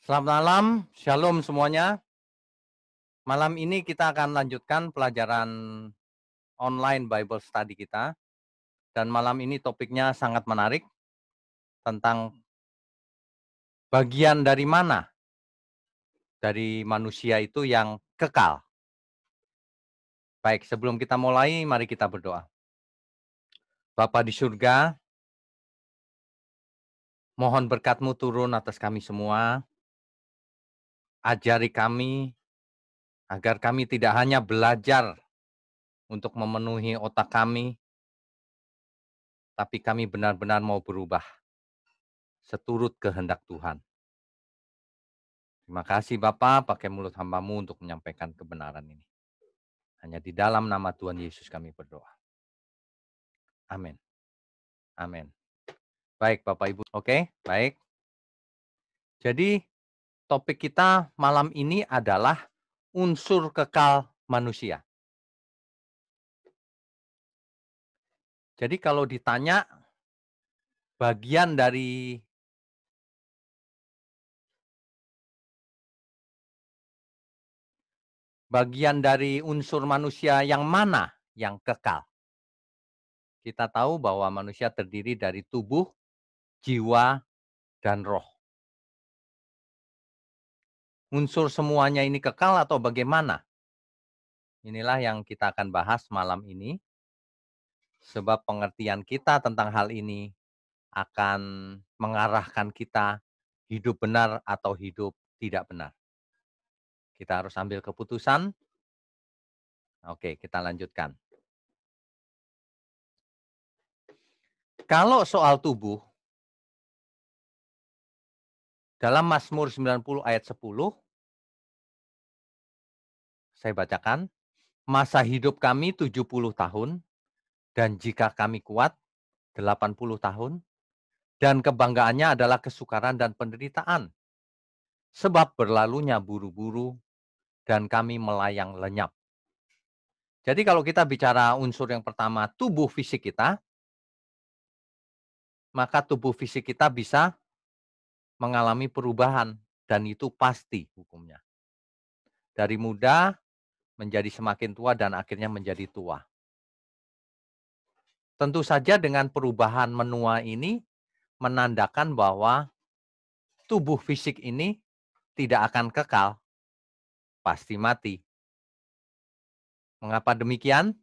Selamat malam, shalom semuanya. Malam ini kita akan lanjutkan pelajaran online Bible Study kita. Dan malam ini topiknya sangat menarik tentang bagian dari mana dari manusia itu yang kekal. Baik, sebelum kita mulai, mari kita berdoa. Bapa di surga, mohon berkat-Mu turun atas kami semua. Ajari kami agar kami tidak hanya belajar untuk memenuhi otak kami, tapi kami benar-benar mau berubah seturut kehendak Tuhan. Terima kasih Bapa, pakai mulut hamba-Mu untuk menyampaikan kebenaran ini. Hanya di dalam nama Tuhan Yesus kami berdoa. Amin. Amin. Baik Bapak Ibu. Oke, baik. Jadi topik kita malam ini adalah unsur kekal manusia. Jadi kalau ditanya bagian dari unsur manusia yang mana yang kekal? Kita tahu bahwa manusia terdiri dari tubuh, jiwa, dan roh. Unsur semuanya ini kekal atau bagaimana? Inilah yang kita akan bahas malam ini, sebab pengertian kita tentang hal ini akan mengarahkan kita hidup benar atau hidup tidak benar. Kita harus ambil keputusan. Oke, kita lanjutkan. Kalau soal tubuh, dalam Mazmur 90 ayat 10, saya bacakan, masa hidup kami 70 tahun, dan jika kami kuat, 80 tahun, dan kebanggaannya adalah kesukaran dan penderitaan. Sebab berlalunya buru-buru, dan kami melayang lenyap. Jadi kalau kita bicara unsur yang pertama, tubuh fisik kita, maka tubuh fisik kita bisa mengalami perubahan, dan itu pasti hukumnya. Dari muda menjadi semakin tua dan akhirnya menjadi tua. Tentu saja dengan perubahan menua ini menandakan bahwa tubuh fisik ini tidak akan kekal, pasti mati. Mengapa demikian?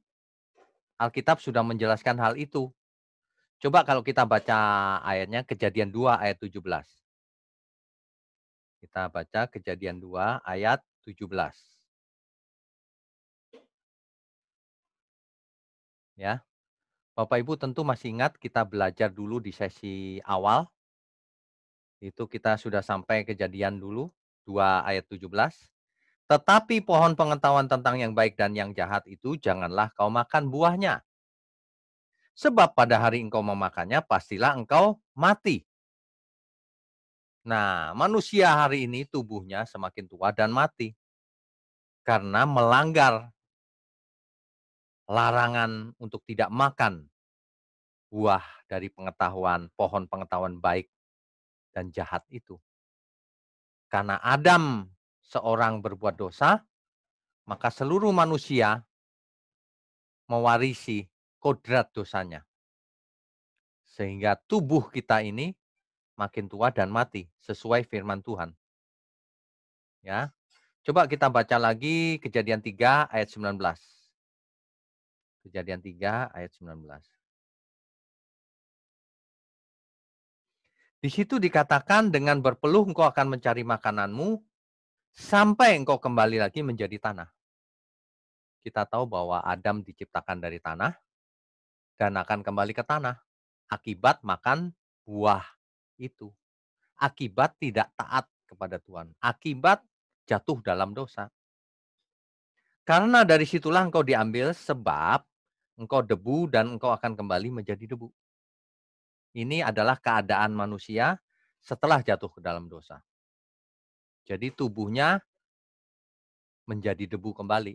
Alkitab sudah menjelaskan hal itu. Coba kalau kita baca ayatnya, Kejadian 2 ayat 17. Kita baca Kejadian 2 ayat 17. Ya, Bapak Ibu tentu masih ingat kita belajar dulu di sesi awal, itu kita sudah sampai Kejadian dulu, 2 ayat 17. Tetapi pohon pengetahuan tentang yang baik dan yang jahat itu janganlah kau makan buahnya. Sebab pada hari engkau memakannya, pastilah engkau mati. Nah, manusia hari ini tubuhnya semakin tua dan mati. Karena melanggar larangan untuk tidak makan buah dari pengetahuan, pohon pengetahuan baik dan jahat itu. Karena Adam seorang berbuat dosa, maka seluruh manusia mewarisi kodrat dosanya. Sehingga tubuh kita ini makin tua dan mati sesuai firman Tuhan. Ya. Coba kita baca lagi Kejadian 3 ayat 19. Kejadian 3 ayat 19. Di situ dikatakan dengan berpeluh engkau akan mencari makananmu sampai engkau kembali lagi menjadi tanah. Kita tahu bahwa Adam diciptakan dari tanah dan akan kembali ke tanah akibat makan buah itu. Akibat tidak taat kepada Tuhan. Akibat jatuh dalam dosa. Karena dari situlah engkau diambil sebab engkau debu dan engkau akan kembali menjadi debu. Ini adalah keadaan manusia setelah jatuh ke dalam dosa. Jadi tubuhnya menjadi debu kembali.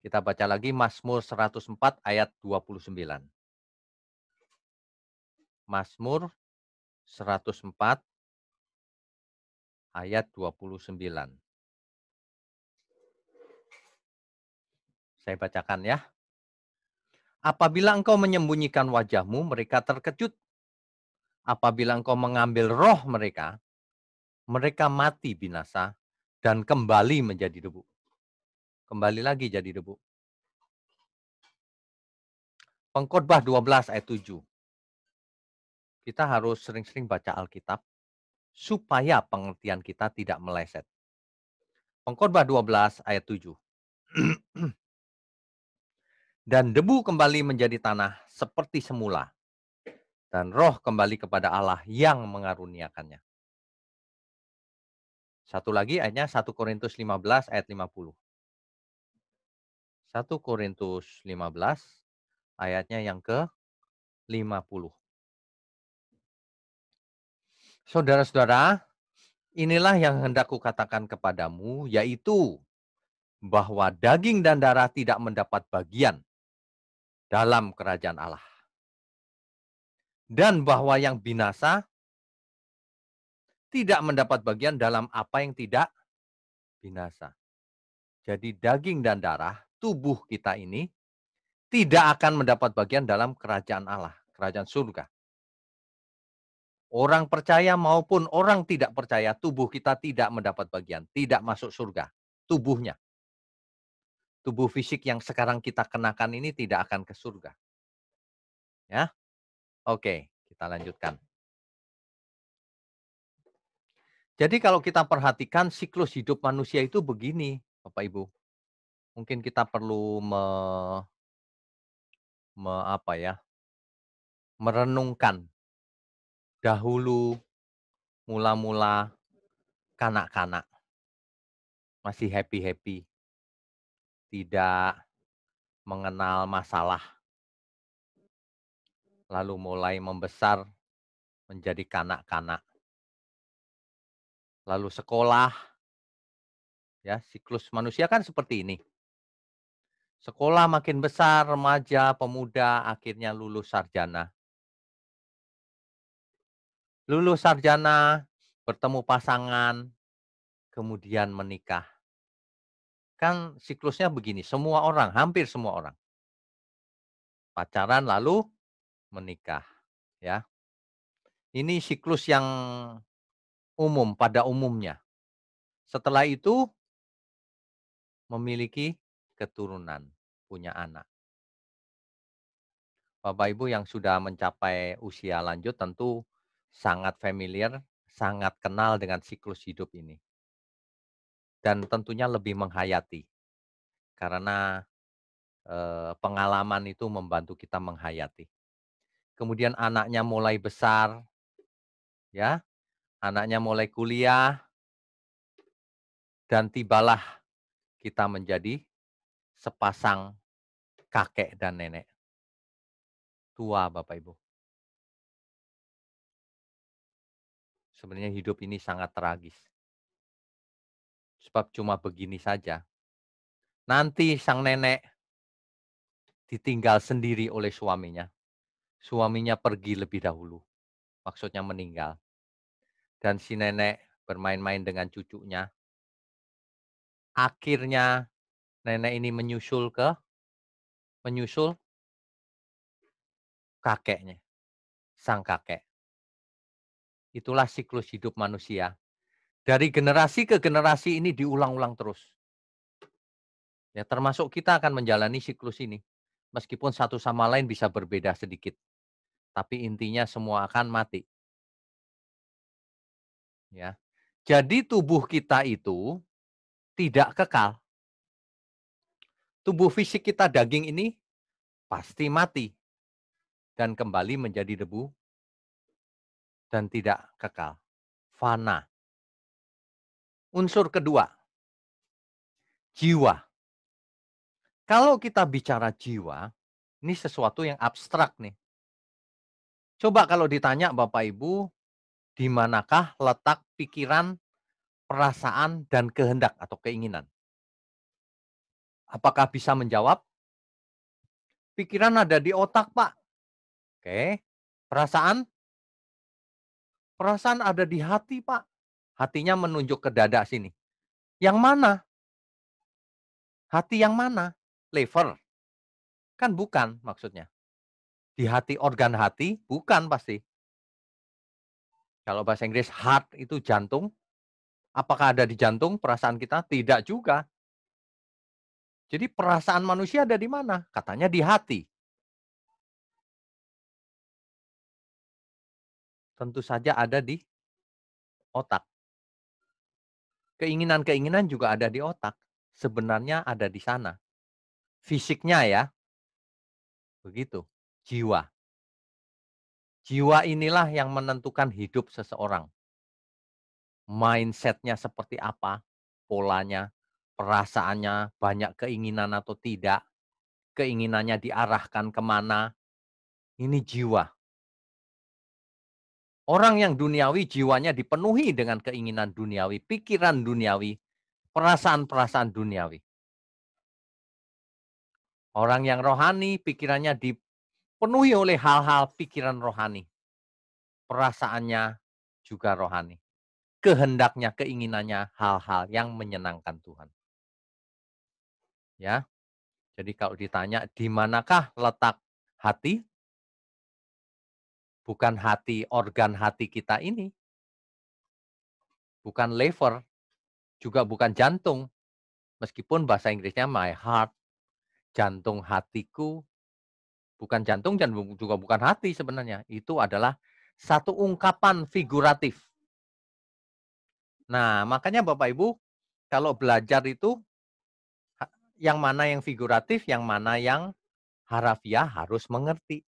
Kita baca lagi Mazmur 104 ayat 29. Mazmur 104 ayat 29. Saya bacakan ya. Apabila engkau menyembunyikan wajahmu, mereka terkejut. Apabila engkau mengambil roh mereka, mereka mati binasa dan kembali menjadi debu. Kembali lagi jadi debu. Pengkhotbah 12 ayat 7. Kita harus sering-sering baca Alkitab supaya pengertian kita tidak meleset. Pengkhotbah 12 ayat 7. Dan debu kembali menjadi tanah seperti semula. Dan roh kembali kepada Allah yang mengaruniakannya. Satu lagi ayatnya 1 Korintus 15 ayat 50. 1 Korintus 15 ayatnya yang ke-50. Saudara-saudara, inilah yang hendak kukatakan kepadamu, yaitu bahwa daging dan darah tidak mendapat bagian dalam kerajaan Allah. Dan bahwa yang binasa tidak mendapat bagian dalam apa yang tidak binasa. Jadi daging dan darah, tubuh kita ini tidak akan mendapat bagian dalam kerajaan Allah, kerajaan surga. Orang percaya maupun orang tidak percaya, tubuh kita tidak mendapat bagian, tidak masuk surga. Tubuhnya, tubuh fisik yang sekarang kita kenakan ini tidak akan ke surga. Ya, oke, kita lanjutkan. Jadi kalau kita perhatikan siklus hidup manusia itu begini, Bapak Ibu. Mungkin kita perlu apa ya, merenungkan dahulu mula-mula kanak-kanak masih happy-happy, tidak mengenal masalah, lalu mulai membesar menjadi kanak-kanak. Lalu sekolah, ya siklus manusia kan seperti ini. Sekolah makin besar, remaja, pemuda, akhirnya lulus sarjana. Lulus sarjana, bertemu pasangan, kemudian menikah. Kan siklusnya begini, semua orang, hampir semua orang. Pacaran lalu menikah, ya. Ini siklus yang umum, pada umumnya. Setelah itu memiliki keturunan, punya anak. Bapak Ibu yang sudah mencapai usia lanjut tentu sangat familiar, sangat kenal dengan siklus hidup ini. Dan tentunya lebih menghayati. Karena pengalaman itu membantu kita menghayati. Kemudian anaknya mulai besar, ya, anaknya mulai kuliah, dan tibalah kita menjadi sepasang kakek dan nenek. Tua Bapak Ibu. Sebenarnya hidup ini sangat tragis. Sebab cuma begini saja. Nanti sang nenek ditinggal sendiri oleh suaminya. Suaminya pergi lebih dahulu. Maksudnya meninggal. Dan si nenek bermain-main dengan cucunya. Akhirnya nenek ini menyusul kakeknya, sang kakek. Itulah siklus hidup manusia. Dari generasi ke generasi ini diulang-ulang terus. Ya, termasuk kita akan menjalani siklus ini. Meskipun satu sama lain bisa berbeda sedikit. Tapi intinya semua akan mati. Ya. Jadi tubuh kita itu tidak kekal. Tubuh fisik kita daging ini pasti mati dan kembali menjadi debu dan tidak kekal. Fana. Unsur kedua, jiwa. Kalau kita bicara jiwa, ini sesuatu yang abstrak nih. Coba kalau ditanya Bapak Ibu, di manakah letak pikiran, perasaan, dan kehendak atau keinginan? Apakah bisa menjawab? Pikiran ada di otak, Pak. Oke. Perasaan? Perasaan ada di hati, Pak. hatinya menunjuk ke dada sini. Yang mana? Hati yang mana? Liver? Kan bukan maksudnya. Di hati, organ hati? Bukan pasti. Kalau bahasa Inggris heart itu jantung, apakah ada di jantung perasaan kita? Tidak juga. Jadi perasaan manusia ada di mana? Katanya di hati. Tentu saja ada di otak. Keinginan-keinginan juga ada di otak. Sebenarnya ada di sana. Fisiknya ya, begitu. Jiwa. Jiwa inilah yang menentukan hidup seseorang. Mindset-nya seperti apa, polanya, perasaannya, banyak keinginan atau tidak, keinginannya diarahkan kemana, ini jiwa. Orang yang duniawi jiwanya dipenuhi dengan keinginan duniawi, pikiran duniawi, perasaan-perasaan duniawi. Orang yang rohani pikirannya dipenuhi oleh hal-hal pikiran rohani. Perasaannya juga rohani. Kehendaknya, keinginannya hal-hal yang menyenangkan Tuhan. Ya. Jadi kalau ditanya di manakah letak hati? Bukan hati, organ hati kita ini, bukan liver, juga bukan jantung. Meskipun bahasa Inggrisnya my heart, jantung hatiku, bukan jantung dan juga bukan hati sebenarnya. Itu adalah satu ungkapan figuratif. Nah, makanya Bapak Ibu, kalau belajar itu yang mana yang figuratif, yang mana yang harafiah harus mengerti.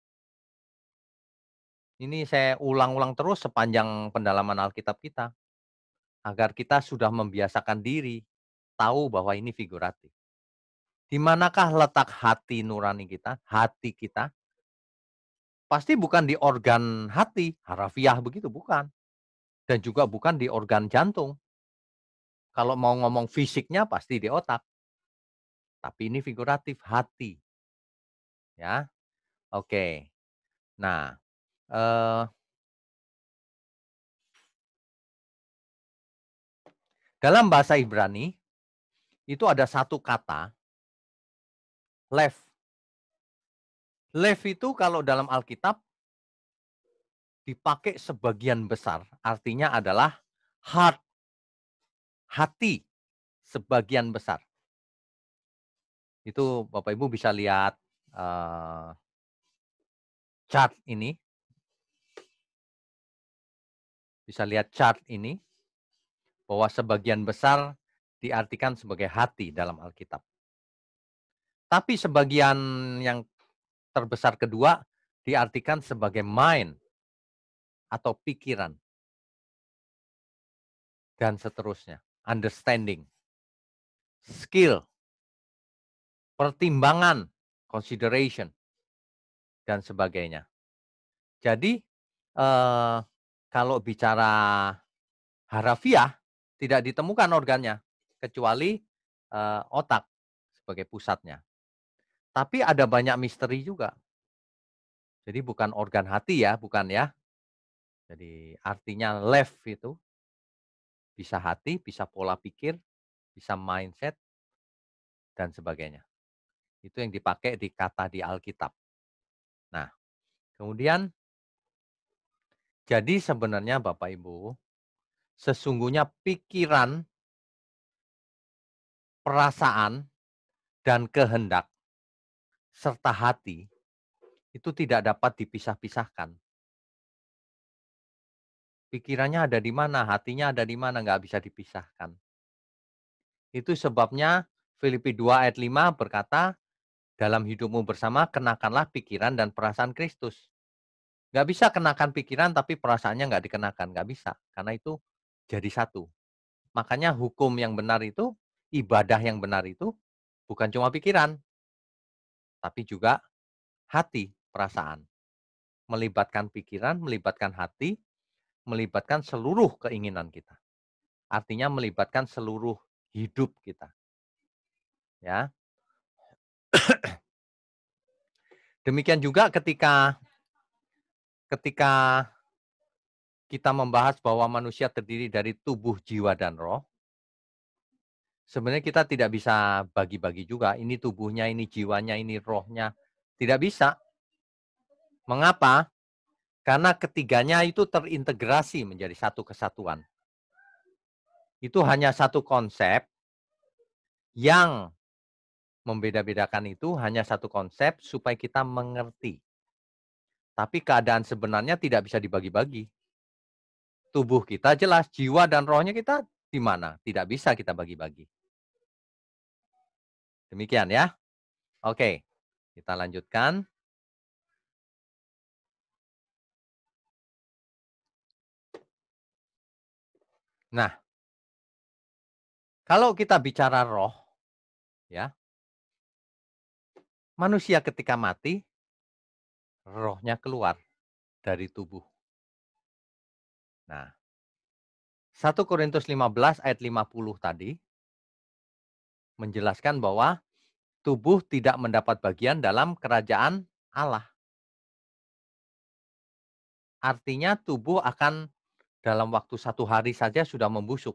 Ini saya ulang-ulang terus sepanjang pendalaman Alkitab kita. Agar kita sudah membiasakan diri, tahu bahwa ini figuratif. Di manakah letak hati nurani kita, hati kita? Pasti bukan di organ hati, harafiah begitu, bukan. Dan juga bukan di organ jantung. Kalau mau ngomong fisiknya pasti di otak. Tapi ini figuratif, hati. Ya, oke. Nah, eh, dalam bahasa Ibrani, itu ada satu kata, lev. Lev itu kalau dalam Alkitab dipakai sebagian besar, artinya adalah heart, hati sebagian besar. Itu Bapak Ibu bisa lihat, chart ini, bahwa sebagian besar diartikan sebagai hati dalam Alkitab. Tapi sebagian yang terbesar kedua diartikan sebagai mind atau pikiran dan seterusnya, understanding, skill, pertimbangan, consideration, dan sebagainya. Jadi, kalau bicara harafiah, tidak ditemukan organnya, kecuali, otak sebagai pusatnya. Tapi ada banyak misteri juga. Jadi bukan organ hati ya, bukan ya. Jadi artinya left itu bisa hati, bisa pola pikir, bisa mindset, dan sebagainya. Itu yang dipakai di kata di Alkitab. Nah, kemudian jadi sebenarnya Bapak Ibu, sesungguhnya pikiran, perasaan, dan kehendak serta hati itu tidak dapat dipisah-pisahkan. Pikirannya ada di mana, hatinya ada di mana, nggak bisa dipisahkan. Itu sebabnya Filipi 2 ayat 5 berkata, dalam hidupmu bersama kenakanlah pikiran dan perasaan Kristus. Nggak bisa kenakan pikiran tapi perasaannya nggak dikenakan, nggak bisa. Karena itu jadi satu. Makanya hukum yang benar itu, ibadah yang benar itu bukan cuma pikiran, tapi juga hati, perasaan. Melibatkan pikiran, melibatkan hati, melibatkan seluruh keinginan kita. Artinya melibatkan seluruh hidup kita. Ya. Demikian juga ketika ketika kita membahas bahwa manusia terdiri dari tubuh, jiwa, dan roh, sebenarnya kita tidak bisa bagi-bagi juga, ini tubuhnya, ini jiwanya, ini rohnya. Tidak bisa. Mengapa? Karena ketiganya itu terintegrasi menjadi satu kesatuan. Itu hanya satu konsep yang membeda-bedakan, itu hanya satu konsep supaya kita mengerti. Tapi keadaan sebenarnya tidak bisa dibagi-bagi. Tubuh kita jelas, jiwa dan rohnya kita di mana? Tidak bisa kita bagi-bagi. Demikian ya. Oke, kita lanjutkan. Nah, kalau kita bicara roh, ya, manusia ketika mati, rohnya keluar dari tubuh. Nah, 1 Korintus 15 ayat 50 tadi menjelaskan bahwa tubuh tidak mendapat bagian dalam kerajaan Allah. Artinya tubuh akan dalam waktu 1 hari saja sudah membusuk.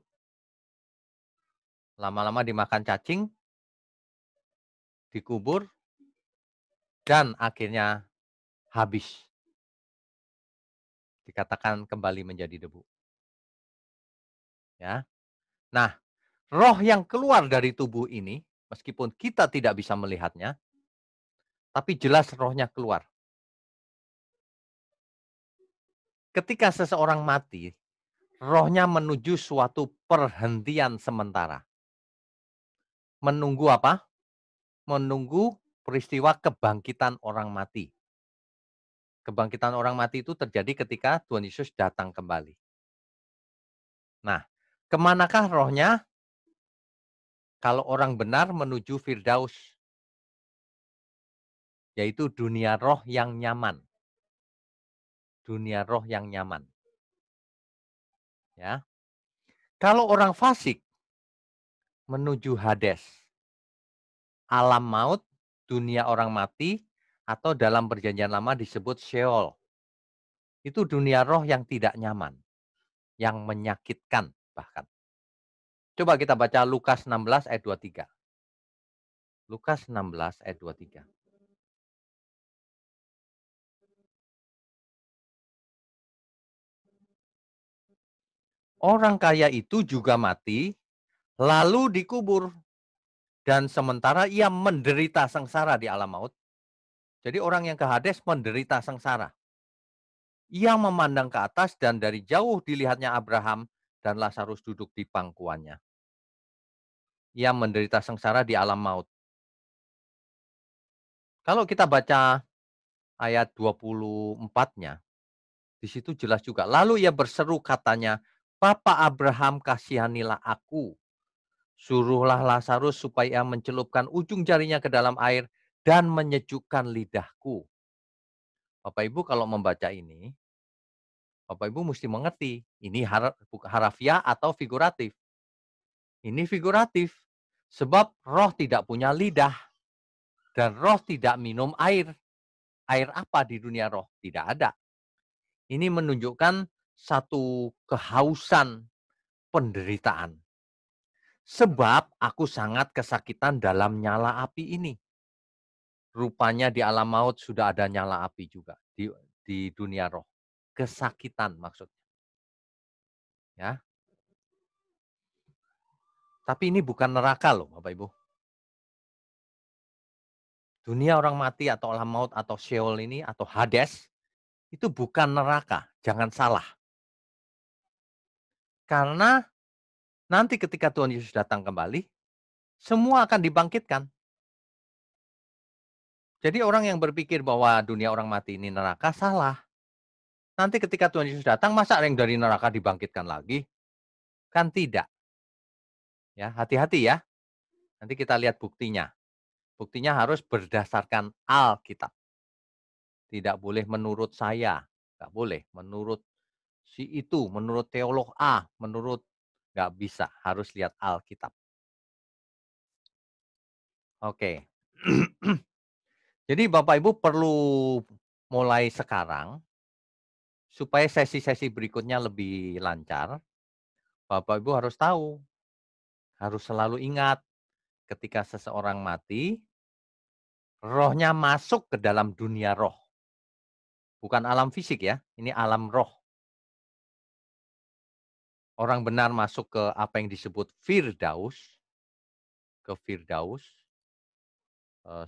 Lama-lama dimakan cacing, dikubur, dan akhirnya habis. Dikatakan kembali menjadi debu. Ya. Nah, roh yang keluar dari tubuh ini, meskipun kita tidak bisa melihatnya, tapi jelas rohnya keluar. Ketika seseorang mati, rohnya menuju suatu perhentian sementara. Menunggu apa? Menunggu peristiwa kebangkitan orang mati. Kebangkitan orang mati itu terjadi ketika Tuhan Yesus datang kembali. Nah, kemanakah rohnya? Kalau orang benar menuju Firdaus, yaitu dunia roh yang nyaman. Dunia roh yang nyaman. Ya. Kalau orang fasik menuju Hades, alam maut, dunia orang mati, atau dalam perjanjian lama disebut Sheol. Itu dunia roh yang tidak nyaman, yang menyakitkan bahkan. Coba kita baca Lukas 16 ayat 23. Lukas 16 ayat 23. Orang kaya itu juga mati, lalu dikubur. Dan sementara ia menderita sengsara di alam maut. Jadi orang yang ke Hades menderita sengsara. Ia memandang ke atas dan dari jauh dilihatnya Abraham dan Lazarus duduk di pangkuannya. Ia menderita sengsara di alam maut. Kalau kita baca ayat 24-nya, di situ jelas juga. Lalu ia berseru katanya, Bapa Abraham kasihanilah aku. Suruhlah Lazarus supaya mencelupkan ujung jarinya ke dalam air dan menyejukkan lidahku. Bapak Ibu kalau membaca ini, Bapak Ibu mesti mengerti, ini harafiah atau figuratif. Ini figuratif, sebab roh tidak punya lidah, dan roh tidak minum air. Air apa di dunia roh? Tidak ada. Ini menunjukkan satu kehausan penderitaan. Sebab aku sangat kesakitan dalam nyala api ini. Rupanya di alam maut sudah ada nyala api juga di dunia roh. Kesakitan maksudnya. Ya. Tapi ini bukan neraka loh Bapak Ibu. Dunia orang mati atau alam maut atau Sheol ini atau Hades itu bukan neraka, jangan salah. Karena nanti ketika Tuhan Yesus datang kembali, semua akan dibangkitkan. Jadi orang yang berpikir bahwa dunia orang mati ini neraka salah. Nanti ketika Tuhan Yesus datang, masa yang dari neraka dibangkitkan lagi? Kan tidak. Ya, hati-hati ya. Nanti kita lihat buktinya. Buktinya harus berdasarkan Alkitab. Tidak boleh menurut saya, nggak boleh. Menurut si itu, menurut teolog A, menurut nggak bisa, harus lihat Alkitab. Oke. Jadi Bapak Ibu perlu mulai sekarang Supaya sesi-sesi berikutnya lebih lancar, Bapak Ibu harus tahu, harus selalu ingat ketika seseorang mati, rohnya masuk ke dalam dunia roh. Bukan alam fisik ya, ini alam roh. Orang benar masuk ke apa yang disebut Firdaus, ke Firdaus.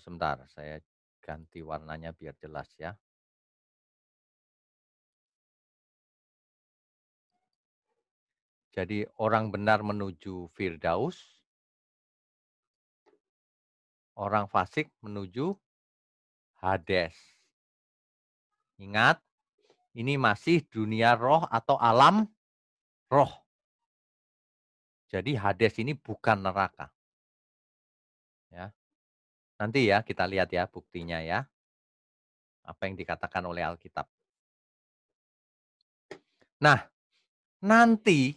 Sebentar, saya ganti warnanya biar jelas ya. Jadi orang benar menuju Firdaus, orang fasik menuju Hades. Ingat, ini masih dunia roh atau alam roh. Jadi Hades ini bukan neraka, ya. Nanti ya kita lihat ya buktinya ya, apa yang dikatakan oleh Alkitab. Nah, nanti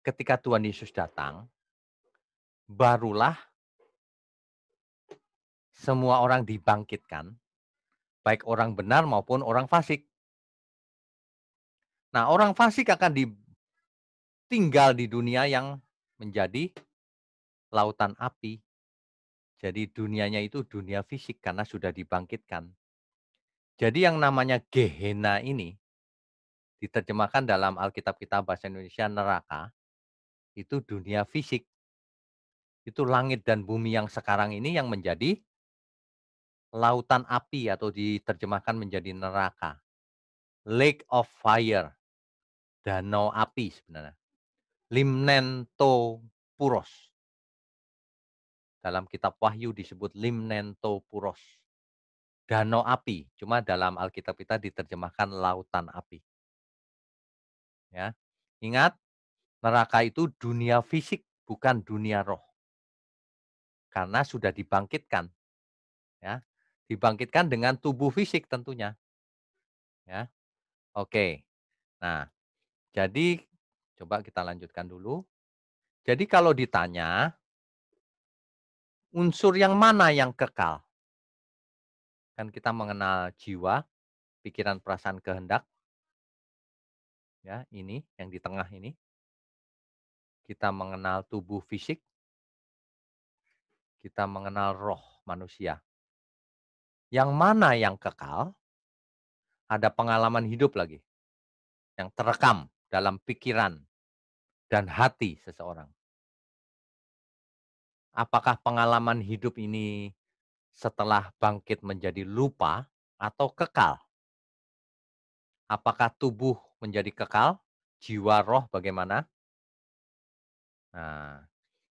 ketika Tuhan Yesus datang, barulah semua orang dibangkitkan, baik orang benar maupun orang fasik. Nah, orang fasik akan tinggal di dunia yang menjadi lautan api. Jadi dunianya itu dunia fisik karena sudah dibangkitkan. Jadi yang namanya Gehenna ini diterjemahkan dalam Alkitab kita bahasa Indonesia neraka, itu dunia fisik. Itu langit dan bumi yang sekarang ini yang menjadi lautan api atau diterjemahkan menjadi neraka. Lake of fire, danau api sebenarnya. Limnento puros. Dalam kitab Wahyu disebut Limnento puros. Danau api, cuma dalam Alkitab kita diterjemahkan lautan api. Ya. Ingat, neraka itu dunia fisik, bukan dunia roh. Karena sudah dibangkitkan, ya. Dibangkitkan dengan tubuh fisik tentunya, ya. Oke. Nah, jadi coba kita lanjutkan dulu. Jadi kalau ditanya, unsur yang mana yang kekal? Kan kita mengenal jiwa, pikiran, perasaan, kehendak, ya, ini yang di tengah ini. Kita mengenal tubuh fisik, kita mengenal roh manusia. Yang mana yang kekal? Ada pengalaman hidup lagi yang terekam dalam pikiran dan hati seseorang. Apakah pengalaman hidup ini setelah bangkit menjadi lupa atau kekal? Apakah tubuh menjadi kekal? Jiwa, roh bagaimana? Nah,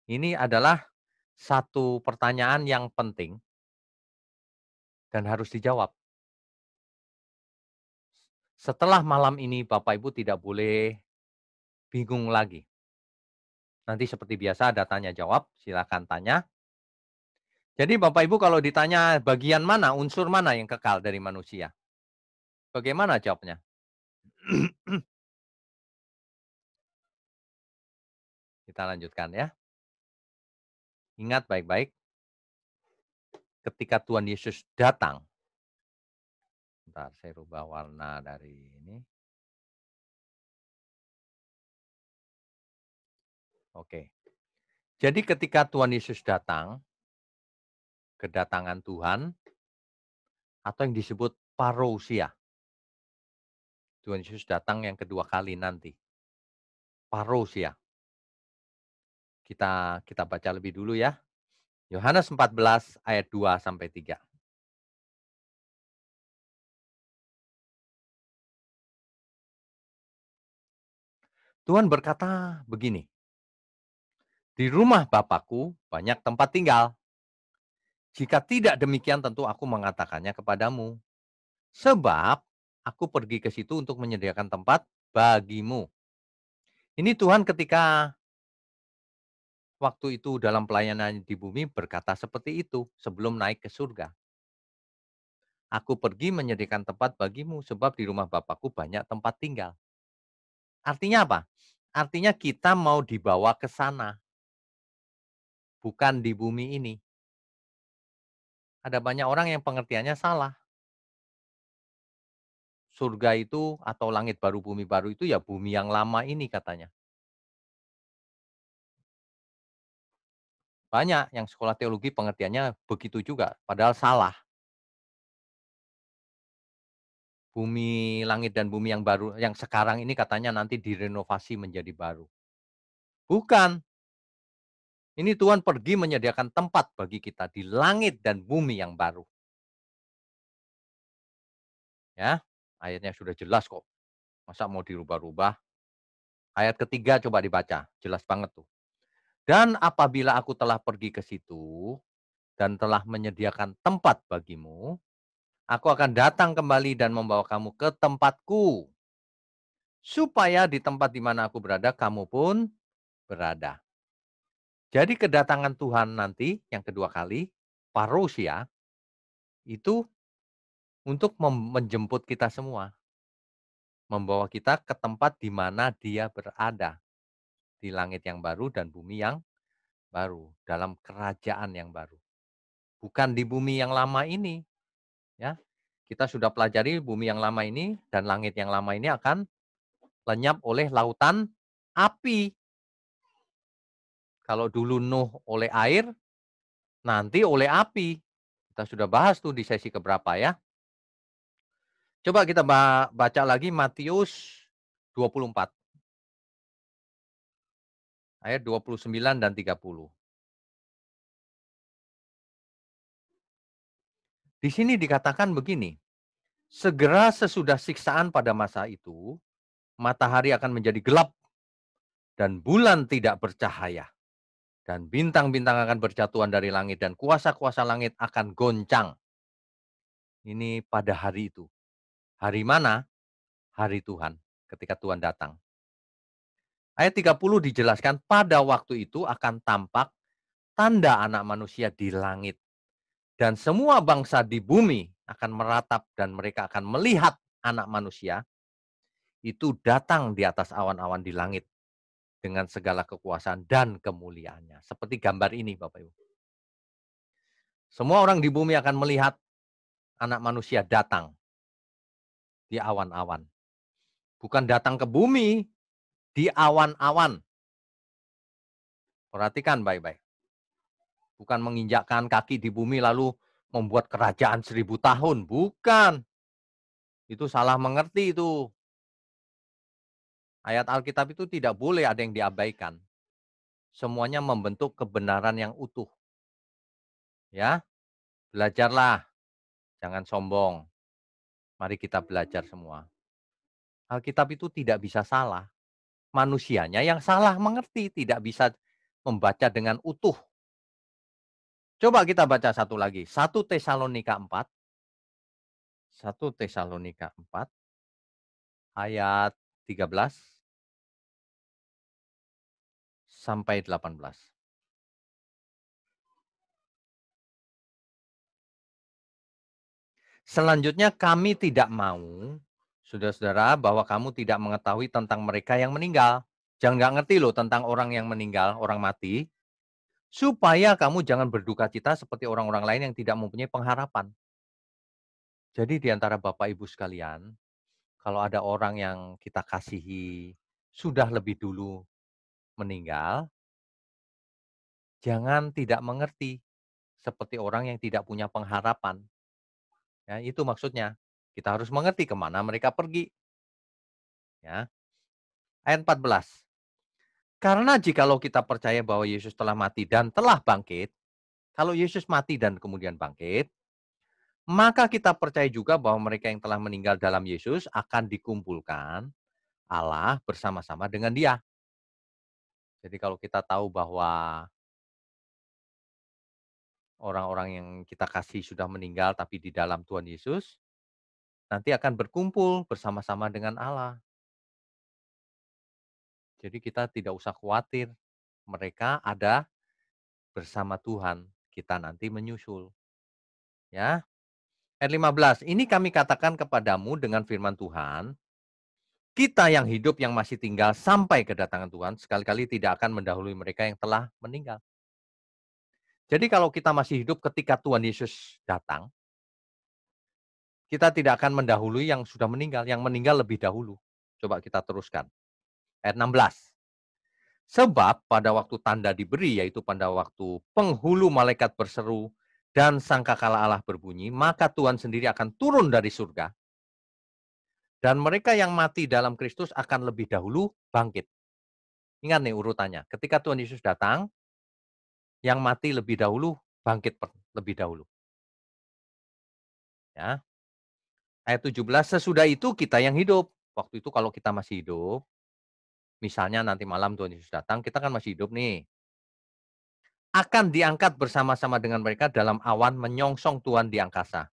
ini adalah satu pertanyaan yang penting dan harus dijawab. Setelah malam ini Bapak Ibu tidak boleh bingung lagi. Nanti seperti biasa ada tanya jawab, silakan tanya. Jadi Bapak Ibu kalau ditanya bagian mana, unsur mana yang kekal dari manusia? Bagaimana jawabnya? Kita lanjutkan ya. Ingat baik-baik, ketika Tuhan Yesus datang, bentar saya rubah warna dari ini. Oke. Jadi ketika Tuhan Yesus datang, kedatangan Tuhan atau yang disebut parousia. Tuhan Yesus datang yang kedua kali nanti. Parousia. Kita baca lebih dulu ya. Yohanes 14 ayat 2 sampai 3. Tuhan berkata begini, "Di rumah Bapakku banyak tempat tinggal. Jika tidak demikian tentu aku mengatakannya kepadamu. Sebab aku pergi ke situ untuk menyediakan tempat bagimu." Ini Tuhan ketika waktu itu dalam pelayanan di bumi berkata seperti itu sebelum naik ke surga. Aku pergi menyediakan tempat bagimu sebab di rumah Bapakku banyak tempat tinggal. Artinya apa? Artinya kita mau dibawa ke sana, bukan di bumi ini. Ada banyak orang yang pengertiannya salah. surga itu atau langit baru, bumi baru itu ya bumi yang lama ini katanya. Banyak yang sekolah teologi pengertiannya begitu juga, padahal salah. Bumi langit dan bumi yang baru yang sekarang ini katanya nanti direnovasi menjadi baru. Bukan, ini Tuhan pergi menyediakan tempat bagi kita di langit dan bumi yang baru, ya. Ayatnya sudah jelas kok, masa mau dirubah-rubah. Ayat ketiga coba dibaca, jelas banget tuh. Dan apabila aku telah pergi ke situ dan telah menyediakan tempat bagimu, aku akan datang kembali dan membawa kamu ke tempatku, supaya di tempat di mana aku berada, kamu pun berada. Jadi kedatangan Tuhan nanti yang kedua kali, parousia, itu untuk menjemput kita semua, membawa kita ke tempat di mana Dia berada, di langit yang baru dan bumi yang baru, dalam kerajaan yang baru. Bukan di bumi yang lama ini, ya. Kita sudah pelajari bumi yang lama ini dan langit yang lama ini akan lenyap oleh lautan api. Kalau dulu Nuh oleh air, nanti oleh api. Kita sudah bahas tuh di sesi keberapa ya. Coba kita baca lagi Matius 24 ayat 29 dan 30. Di sini dikatakan begini, segera sesudah siksaan pada masa itu, matahari akan menjadi gelap dan bulan tidak bercahaya. Dan bintang-bintang akan berjatuhan dari langit dan kuasa-kuasa langit akan goncang. Ini pada hari itu. Hari mana? Hari Tuhan, ketika Tuhan datang. Ayat 30 dijelaskan, pada waktu itu akan tampak tanda anak manusia di langit. Dan semua bangsa di bumi akan meratap dan mereka akan melihat anak manusia itu datang di atas awan-awan di langit dengan segala kekuasaan dan kemuliaannya. Seperti gambar ini Bapak Ibu. Semua orang di bumi akan melihat anak manusia datang di awan-awan. Bukan datang ke bumi, di awan-awan. Perhatikan baik-baik. Bukan menginjakkan kaki di bumi lalu membuat kerajaan 1000 tahun. Bukan. Itu salah mengerti itu. Ayat Alkitab itu tidak boleh ada yang diabaikan. Semuanya membentuk kebenaran yang utuh. Ya, belajarlah, jangan sombong. Mari kita belajar semua. Alkitab itu tidak bisa salah. Manusianya yang salah mengerti, tidak bisa membaca dengan utuh. Coba kita baca satu lagi, 1 Tesalonika 4, 1 Tesalonika 4 ayat 13 sampai 18. Selanjutnya kami tidak mau, saudara-saudara, bahwa kamu tidak mengetahui tentang mereka yang meninggal. Jangan nggak ngerti loh tentang orang yang meninggal, orang mati, supaya kamu jangan berduka cita seperti orang-orang lain yang tidak mempunyai pengharapan. Jadi di antara Bapak Ibu sekalian, kalau ada orang yang kita kasihi sudah lebih dulu meninggal, jangan tidak mengerti seperti orang yang tidak punya pengharapan. Ya, itu maksudnya. Kita harus mengerti kemana mereka pergi. Ya. Ayat 14. Karena jikalau kita percaya bahwa Yesus telah mati dan telah bangkit, kalau Yesus mati dan kemudian bangkit, maka kita percaya juga bahwa mereka yang telah meninggal dalam Yesus akan dikumpulkan Allah bersama-sama dengan Dia. Jadi kalau kita tahu bahwa orang-orang yang kita kasih sudah meninggal tapi di dalam Tuhan Yesus, nanti akan berkumpul bersama-sama dengan Allah. Jadi kita tidak usah khawatir, mereka ada bersama Tuhan, kita nanti menyusul. Ya, ayat 15, ini kami katakan kepadamu dengan firman Tuhan, kita yang hidup yang masih tinggal sampai kedatangan Tuhan, sekali-kali tidak akan mendahului mereka yang telah meninggal. Jadi kalau kita masih hidup ketika Tuhan Yesus datang, Kita tidak akan mendahului yang sudah meninggal, yang meninggal lebih dahulu. Coba kita teruskan. Ayat 16. Sebab pada waktu tanda diberi, yaitu pada waktu penghulu malaikat berseru dan sangkakala Allah berbunyi, maka Tuhan sendiri akan turun dari surga. Dan mereka yang mati dalam Kristus akan lebih dahulu bangkit. Ingat nih urutannya, ketika Tuhan Yesus datang, yang mati lebih dahulu bangkit lebih dahulu. Ya. Ayat 17, sesudah itu kita yang hidup. Waktu itu kalau kita masih hidup, misalnya nanti malam Tuhan Yesus datang, kita kan masih hidup nih. Akan diangkat bersama-sama dengan mereka dalam awan menyongsong Tuhan di angkasa.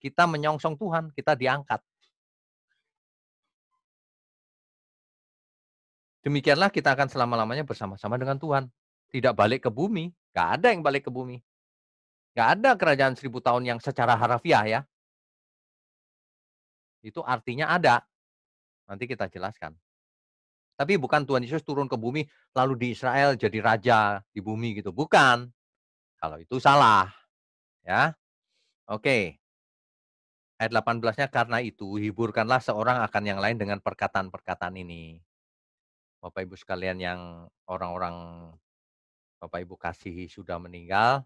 Kita menyongsong Tuhan, kita diangkat. Demikianlah kita akan selama-lamanya bersama-sama dengan Tuhan. Tidak balik ke bumi, nggak ada yang balik ke bumi. Nggak ada kerajaan 1000 tahun yang secara harafiah ya. Itu artinya ada. Nanti kita jelaskan. Tapi bukan Tuhan Yesus turun ke bumi lalu di Israel jadi raja di bumi gitu, bukan. Kalau itu salah, ya. Oke, ayat 18-nya, karena itu hiburkanlah seorang akan yang lain dengan perkataan-perkataan ini. Bapak Ibu sekalian yang orang-orang Bapak Ibu kasihi sudah meninggal,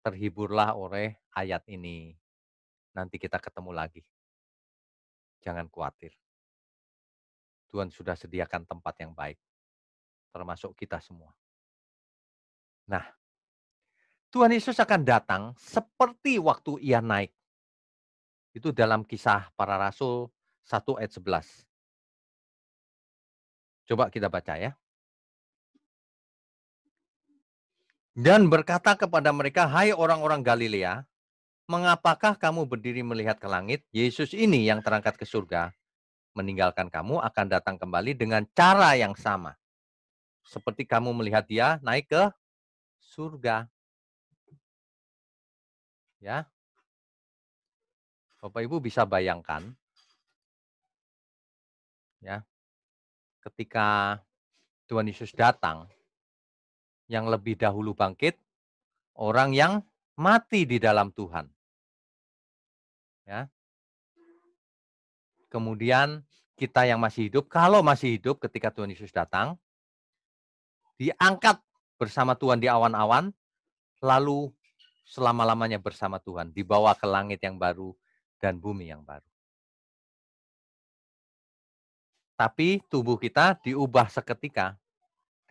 terhiburlah oleh ayat ini. Nanti kita ketemu lagi. Jangan khawatir. Tuhan sudah sediakan tempat yang baik, termasuk kita semua. Nah, Tuhan Yesus akan datang seperti waktu ia naik. Itu dalam Kisah Para Rasul 1 ayat 11. Coba kita baca ya. Dan berkata kepada mereka, hai orang-orang Galilea, mengapakah kamu berdiri melihat ke langit? Yesus ini yang terangkat ke surga, meninggalkan kamu akan datang kembali dengan cara yang sama. Seperti kamu melihat dia naik ke surga. Ya, Bapak Ibu bisa bayangkan, ya, ketika Tuhan Yesus datang, yang lebih dahulu bangkit, orang yang mati di dalam Tuhan. Ya, kemudian kita yang masih hidup, kalau masih hidup ketika Tuhan Yesus datang, diangkat bersama Tuhan di awan-awan, lalu selama-lamanya bersama Tuhan, dibawa ke langit yang baru dan bumi yang baru. Tapi tubuh kita diubah seketika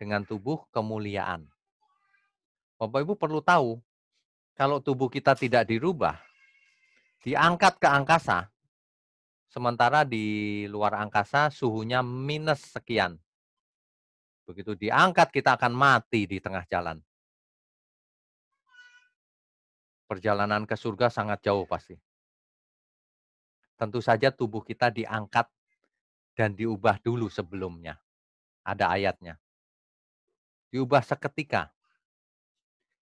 dengan tubuh kemuliaan. Bapak Ibu perlu tahu, kalau tubuh kita tidak dirubah, diangkat ke angkasa, sementara di luar angkasa suhunya minus sekian. Begitu diangkat kita akan mati di tengah jalan. Perjalanan ke surga sangat jauh pasti. Tentu saja tubuh kita diangkat dan diubah dulu sebelumnya. Ada ayatnya. Diubah seketika.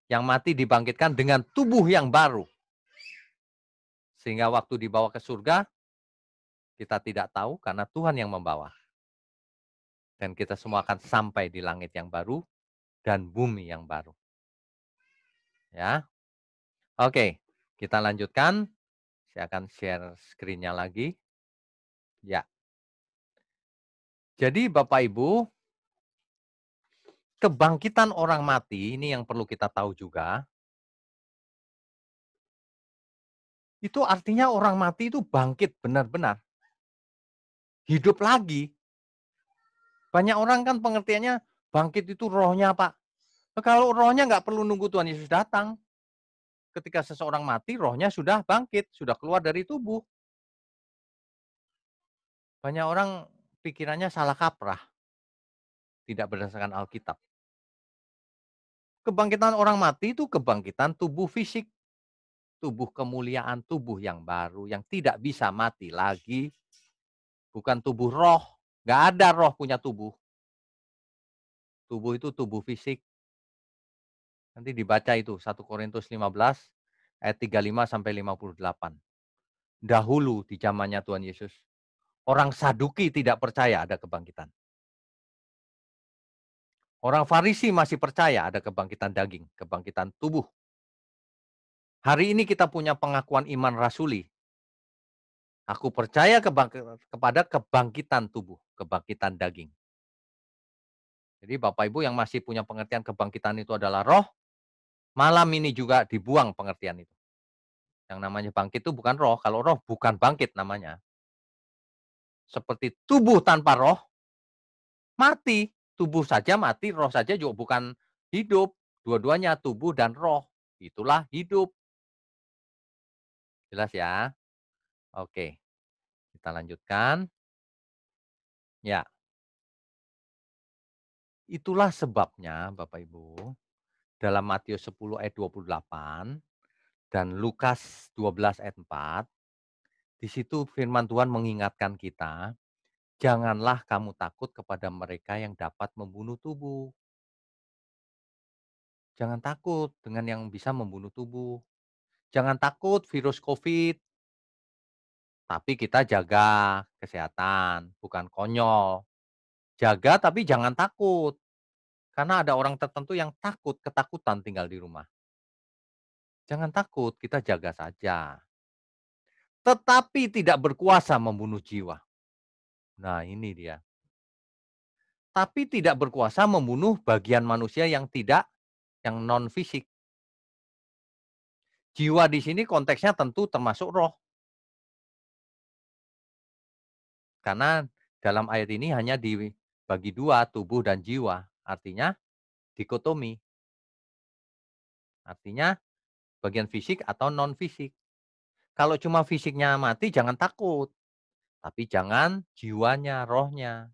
Yang mati dibangkitkan dengan tubuh yang baru. Sehingga waktu dibawa ke surga, kita tidak tahu karena Tuhan yang membawa. Dan kita semua akan sampai di langit yang baru dan bumi yang baru. Ya. Oke, kita lanjutkan. Saya akan share screen-nya lagi. Ya. Jadi Bapak Ibu, kebangkitan orang mati, ini yang perlu kita tahu juga. Itu artinya orang mati itu bangkit benar-benar. Hidup lagi. Banyak orang kan pengertiannya bangkit itu rohnya, Pak. Nah, kalau rohnya nggak perlu nunggu Tuhan Yesus datang. Ketika seseorang mati, rohnya sudah bangkit, sudah keluar dari tubuh. Banyak orang pikirannya salah kaprah. Tidak berdasarkan Alkitab. Kebangkitan orang mati itu kebangkitan tubuh fisik. Tubuh kemuliaan, tubuh yang baru, yang tidak bisa mati lagi. Bukan tubuh roh. Nggak ada roh punya tubuh. Tubuh itu tubuh fisik. Nanti dibaca itu 1 Korintus 15 ayat 35 sampai 58. Dahulu di zamannya Tuhan Yesus, orang Saduki tidak percaya ada kebangkitan. Orang Farisi masih percaya ada kebangkitan daging, kebangkitan tubuh. Hari ini kita punya pengakuan iman rasuli. Aku percaya kepada kebangkitan tubuh, kebangkitan daging. Jadi Bapak Ibu yang masih punya pengertian kebangkitan itu adalah roh, malam ini juga dibuang pengertian itu. Yang namanya bangkit itu bukan roh, kalau roh bukan bangkit namanya. Seperti tubuh tanpa roh, mati. Tubuh saja mati, roh saja juga bukan hidup. Dua-duanya tubuh dan roh. Itulah hidup. Jelas ya? Oke, kita lanjutkan. Ya, itulah sebabnya Bapak Ibu, dalam Matius 10 ayat 28 dan Lukas 12 ayat 4, di situ firman Tuhan mengingatkan kita, janganlah kamu takut kepada mereka yang dapat membunuh tubuh. Jangan takut dengan yang bisa membunuh tubuh. Jangan takut virus COVID, tapi kita jaga kesehatan, bukan konyol. Jaga tapi jangan takut, karena ada orang tertentu yang takut, ketakutan tinggal di rumah. Jangan takut, kita jaga saja. Tetapi tidak berkuasa membunuh jiwa. Nah ini dia. Tapi tidak berkuasa membunuh bagian manusia yang non fisik. Jiwa di sini konteksnya tentu termasuk roh. Karena dalam ayat ini hanya dibagi dua, tubuh dan jiwa. Artinya dikotomi. Artinya bagian fisik atau non fisik. Kalau cuma fisiknya mati jangan takut. Tapi jangan jiwanya, rohnya.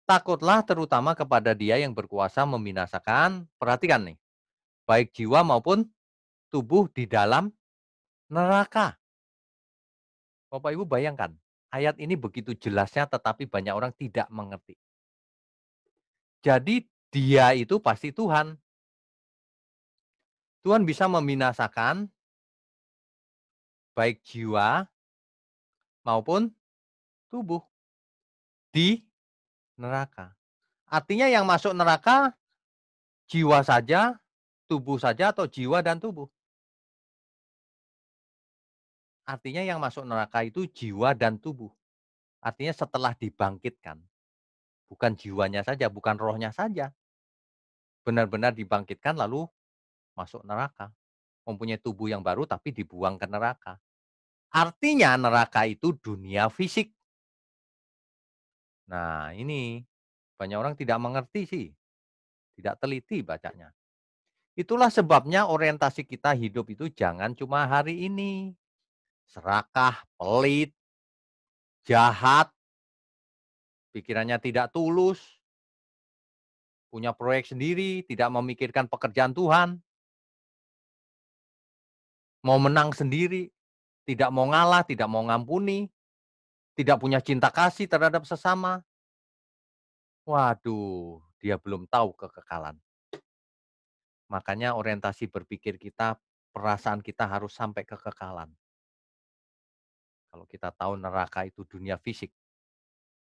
Takutlah terutama kepada dia yang berkuasa membinasakan, perhatikan nih, baik jiwa maupun tubuh di dalam neraka. Bapak Ibu bayangkan, ayat ini begitu jelasnya tetapi banyak orang tidak mengerti. Jadi dia itu pasti Tuhan. Tuhan bisa membinasakan baik jiwa maupun tubuh di neraka. Artinya yang masuk neraka jiwa saja, tubuh saja atau jiwa dan tubuh. Artinya yang masuk neraka itu jiwa dan tubuh. Artinya setelah dibangkitkan. Bukan jiwanya saja, bukan rohnya saja. Benar-benar dibangkitkan lalu masuk neraka. Mempunyai tubuh yang baru tapi dibuang ke neraka. Artinya neraka itu dunia fisik. Nah ini banyak orang tidak mengerti sih. Tidak teliti bacanya. Itulah sebabnya orientasi kita hidup itu jangan cuma hari ini. Serakah, pelit, jahat, pikirannya tidak tulus, punya proyek sendiri, tidak memikirkan pekerjaan Tuhan, mau menang sendiri, tidak mau ngalah, tidak mau ngampuni, tidak punya cinta kasih terhadap sesama. Waduh, dia belum tahu kekekalan. Makanya orientasi berpikir kita, perasaan kita harus sampai kekekalan. Kalau kita tahu neraka itu dunia fisik,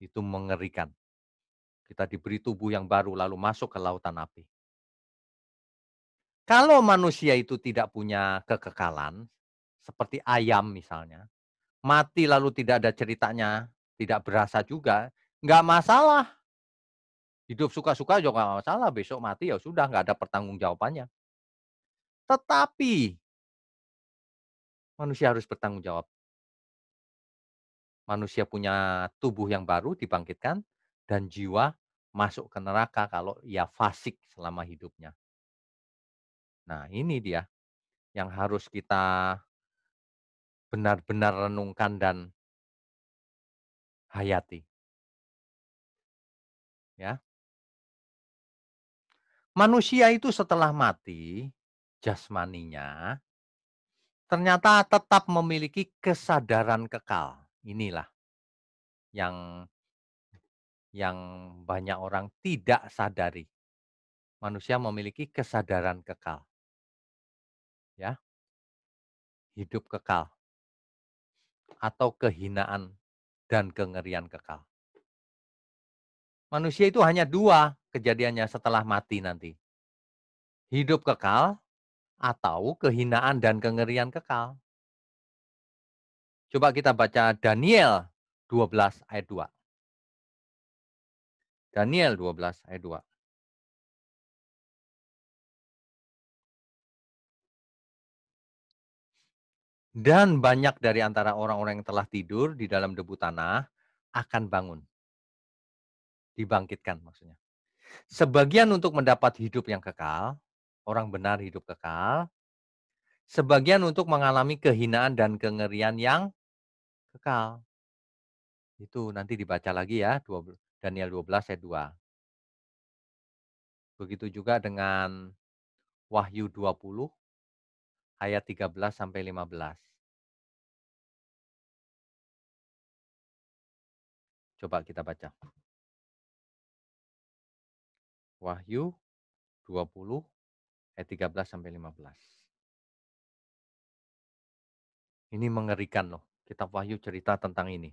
itu mengerikan. Kita diberi tubuh yang baru lalu masuk ke lautan api. Kalau manusia itu tidak punya kekekalan, seperti ayam misalnya, mati lalu tidak ada ceritanya, tidak berasa juga, nggak masalah. Hidup suka-suka juga nggak masalah, besok mati ya sudah nggak ada pertanggungjawabannya. Tetapi manusia harus bertanggung jawab. Manusia punya tubuh yang baru dibangkitkan dan jiwa masuk ke neraka kalau ia fasik selama hidupnya. Nah, ini dia yang harus kita benar-benar renungkan dan hayati, ya. Manusia itu setelah mati, jasmaninya, ternyata tetap memiliki kesadaran kekal. Inilah yang yang banyak orang tidak sadari. Manusia memiliki kesadaran kekal, ya, hidup kekal atau kehinaan dan kengerian kekal. Manusia itu hanya dua kejadiannya setelah mati nanti. Hidup kekal atau kehinaan dan kengerian kekal. Coba kita baca Daniel 12 ayat 2. Daniel 12 ayat 2. Dan banyak dari antara orang-orang yang telah tidur di dalam debu tanah akan bangun, dibangkitkan maksudnya. Sebagian untuk mendapat hidup yang kekal, orang benar hidup kekal. Sebagian untuk mengalami kehinaan dan kengerian yang kekal. Itu nanti dibaca lagi ya, Daniel 12 ayat 2. Begitu juga dengan Wahyu 20 ayat 13 sampai 15. Coba kita baca. Wahyu 20 ayat 13 sampai 15. Ini mengerikan loh. Kitab Wahyu cerita tentang ini.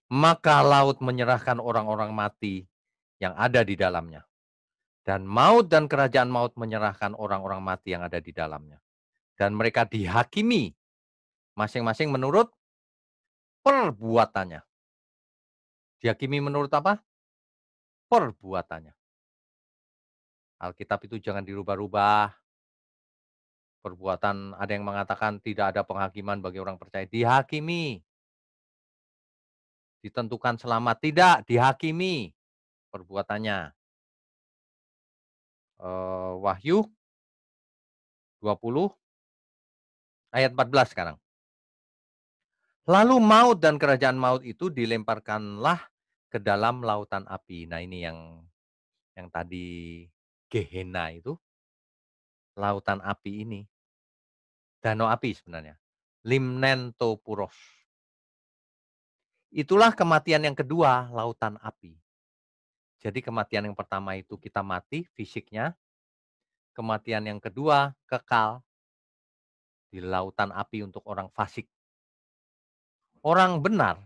Maka laut menyerahkan orang-orang mati yang ada di dalamnya. Dan maut dan kerajaan maut menyerahkan orang-orang mati yang ada di dalamnya. Dan mereka dihakimi masing-masing menurut perbuatannya. Dihakimi menurut apa? Perbuatannya. Alkitab itu jangan dirubah-rubah. Perbuatan ada yang mengatakan tidak ada penghakiman bagi orang percaya. Dihakimi. Ditentukan selamat. Tidak, dihakimi perbuatannya. Wahyu 20 ayat 14 sekarang. Lalu maut dan kerajaan maut itu dilemparkanlah ke dalam lautan api. Nah ini yang tadi Gehenna itu, lautan api ini. Danau api sebenarnya. Limnentopuros. Itulah kematian yang kedua, lautan api. Jadi kematian yang pertama itu kita mati fisiknya. Kematian yang kedua kekal di lautan api untuk orang fasik. Orang benar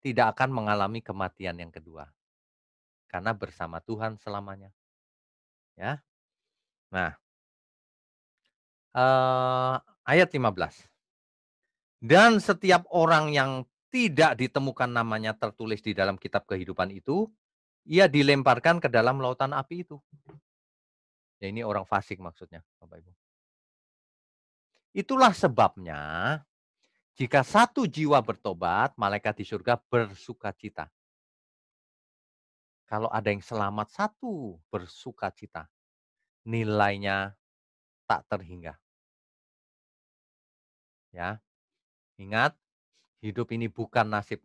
tidak akan mengalami kematian yang kedua. Karena bersama Tuhan selamanya. Ya. Nah, ayat 15. Dan setiap orang yang tidak ditemukan namanya tertulis di dalam kitab kehidupan itu, ia dilemparkan ke dalam lautan api itu. Ya ini orang fasik maksudnya, Bapak Ibu. Itulah sebabnya jika satu jiwa bertobat, malaikat di surga bersukacita. Kalau ada yang selamat satu bersukacita, nilainya tak terhingga. Ya, ingat, hidup ini bukan nasib.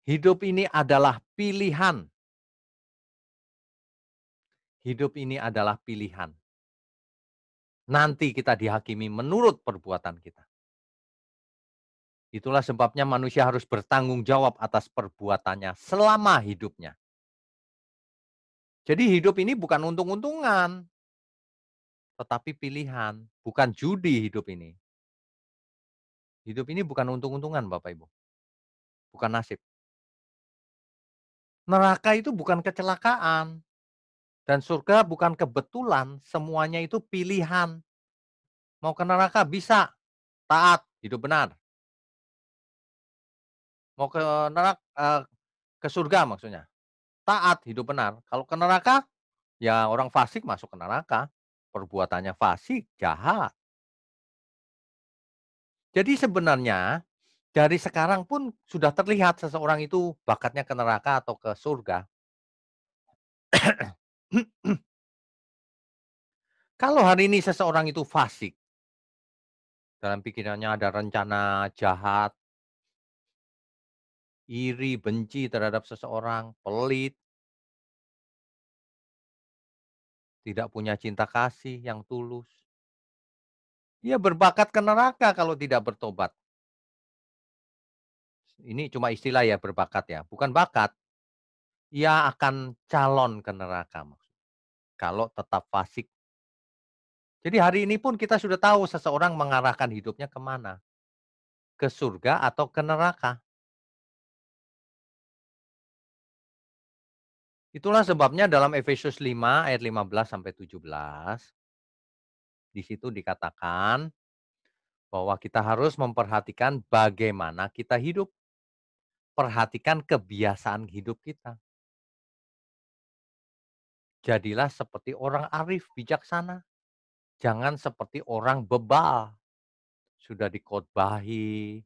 Hidup ini adalah pilihan. Hidup ini adalah pilihan. Nanti kita dihakimi menurut perbuatan kita. Itulah sebabnya manusia harus bertanggung jawab atas perbuatannya selama hidupnya. Jadi hidup ini bukan untung-untungan, tetapi pilihan, bukan judi hidup ini. Hidup ini bukan untung-untungan Bapak Ibu, bukan nasib. Neraka itu bukan kecelakaan, dan surga bukan kebetulan, semuanya itu pilihan. Mau ke neraka bisa, taat, hidup benar. Mau ke ke surga maksudnya, taat, hidup benar. Kalau ke neraka, ya orang fasik masuk ke neraka, perbuatannya fasik, jahat. Jadi sebenarnya dari sekarang pun sudah terlihat seseorang itu bakatnya ke neraka atau ke surga. Kalau hari ini seseorang itu fasik, dalam pikirannya ada rencana jahat, iri, benci terhadap seseorang, pelit, tidak punya cinta kasih yang tulus. Dia berbakat ke neraka kalau tidak bertobat. Ini cuma istilah ya berbakat ya, bukan bakat. Ia akan calon ke neraka kalau tetap fasik. Jadi hari ini pun kita sudah tahu seseorang mengarahkan hidupnya kemana, ke surga atau ke neraka. Itulah sebabnya dalam Efesus 5 ayat 15 sampai 17, di situ dikatakan, bahwa kita harus memperhatikan bagaimana kita hidup. Perhatikan kebiasaan hidup kita. Jadilah seperti orang arif, bijaksana. Jangan seperti orang bebal. Sudah dikhotbahi